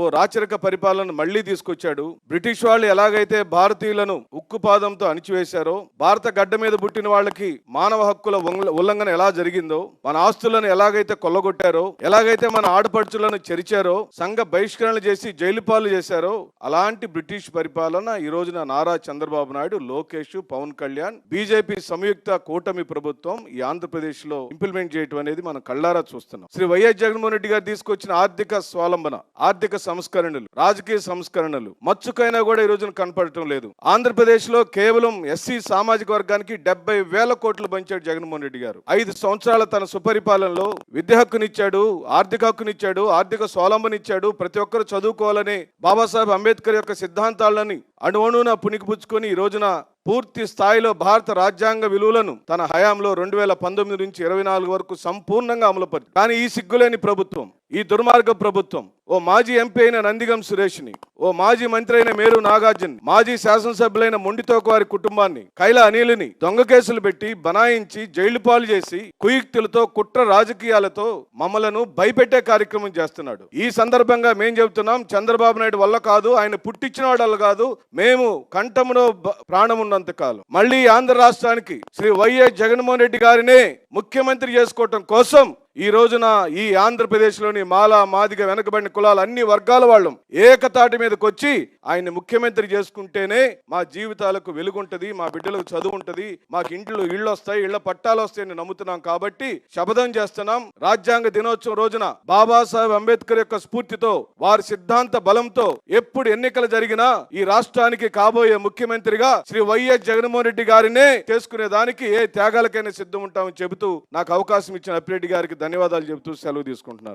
ఓ రాచరిక పరిపాలన మళ్లీ తీసుకొచ్చాడు. బ్రిటిష్ వాళ్ళు ఎలాగైతే భారతీయులను ఉక్కుపాదంతో అణిచివేశారో, భారత గడ్డ మీద పుట్టిన వాళ్ళకి మానవ హక్కుల ఉల్లంఘన ఎలా జరిగిందో, మన ఆస్తులను ఎలాగైతే కొల్లగొట్టారో, ఎలాగైతే మన ఆడపడుచులను చెరిచారో, సంఘ బహిష్కరణలు చేసి జైలు పాలు చేశారో, అలాంటి బ్రిటిష్ పరిపాలన ఈ రోజున నారా చంద్రబాబు నాయుడు, లోకేష్, పవన్ కళ్యాణ్, బీజేపీ సంయుక్త కూటమి ప్రభుత్వం ఈ ఆంధ్రప్రదేశ్ లో ఇంప్లిమెంట్ చేయటం అనేది మనం కళ్ళారా చూస్తున్నాం. శ్రీ వైఎస్ జగన్మోహన్ రెడ్డి గారు తీసుకొచ్చిన ఆర్థిక స్వావలంబన, ఆర్థిక సంస్కరణలు, రాజకీయ సంస్కరణలు మచ్చుకైనా కూడా ఈ రోజున కనపడటం లేదు. ఆంధ్రప్రదేశ్ లో కేవలం ఎస్సీ సామాజిక వర్గానికి 70,000 కోట్లు పంచాడు జగన్మోహన్ రెడ్డి గారు. 5 సంవత్సరాల తన సుపరిపాలనలో విద్య హక్కునిచ్చాడు, ఆర్థిక హక్కునిచ్చాడు, ఆర్థిక స్వావలంబనిచ్చాడు. ప్రతి ఒక్కరు చదువుకోవాలని బాబాసాహెబ్ అంబేద్కర్ యొక్క సిద్ధాంతాలని అణువణున పుణికిపుచ్చుకొని ఈ రోజున పూర్తి స్థాయిలో భారత రాజ్యాంగ విలువలను తన హయాంలో 2019 నుంచి 24 వరకు సంపూర్ణంగా అమలుపరిచింది. కానీ ఈ సిగ్గులేని ప్రభుత్వం, ఈ దుర్మార్గ ప్రభుత్వం ఓ మాజీ ఎంపీ అయిన నందిగం సురేష్ని, ఓ మాజీ మంత్రి అయిన మేరు నాగార్జున్, మాజీ శాసనసభ్యులైన మొండితోక వారి కుటుంబాన్ని, కైలా అనిల్ని దొంగ కేసులు పెట్టి బనాయించి జైలు పాలు చేసి కుయుక్తులతో కుట్ర రాజకీయాలతో మమ్మలను భయపెట్టే కార్యక్రమం చేస్తున్నాడు. ఈ సందర్భంగా మేం చెబుతున్నాం, చంద్రబాబు నాయుడు వల్ల కాదు, ఆయన పుట్టించిన వాళ్ళ కాదు, మేము కంఠములో ప్రాణం ఉన్నంతకాలం మళ్ళీ ఆంధ్ర రాష్ట్రానికి శ్రీ వైఎస్ జగన్మోహన్ రెడ్డి గారినే ముఖ్యమంత్రి చేసుకోవటం కోసం ఈ రోజున ఈ ఆంధ్రప్రదేశ్ లోని మాలా మాదిగ వెనకబడిన కులాలు అన్ని వర్గాల వాళ్ళం ఏకతాటి మీదకి వచ్చి ఆయన్ని ముఖ్యమంత్రి చేసుకుంటేనే మా జీవితాలకు వెలుగుంటది, మా బిడ్డలకు చదువు ఉంటది, మాకు ఇళ్ళు వస్తాయి, ఇళ్ల పట్టాలు వస్తాయని నమ్ముతున్నాం. కాబట్టి శపథం చేస్తున్నాం. రాజ్యాంగ దినోత్సవం రోజున బాబాసాహెబ్ అంబేద్కర్ యొక్క స్ఫూర్తితో, వారి సిద్ధాంత బలంతో ఎప్పుడు ఎన్నికలు జరిగినా ఈ రాష్ట్రానికి కాబోయే ముఖ్యమంత్రిగా శ్రీ వైఎస్ జగన్మోహన్ రెడ్డి గారినే చేసుకునే దానికి ఏ త్యాగాలకైనా సిద్ధం ఉంటామని చెబుతూ నాకు అవకాశం ఇచ్చిన అప్పిరెడ్డి గారికి ధన్యవాదాలు చెబుతూ సెలవు తీసుకుంటున్నాను.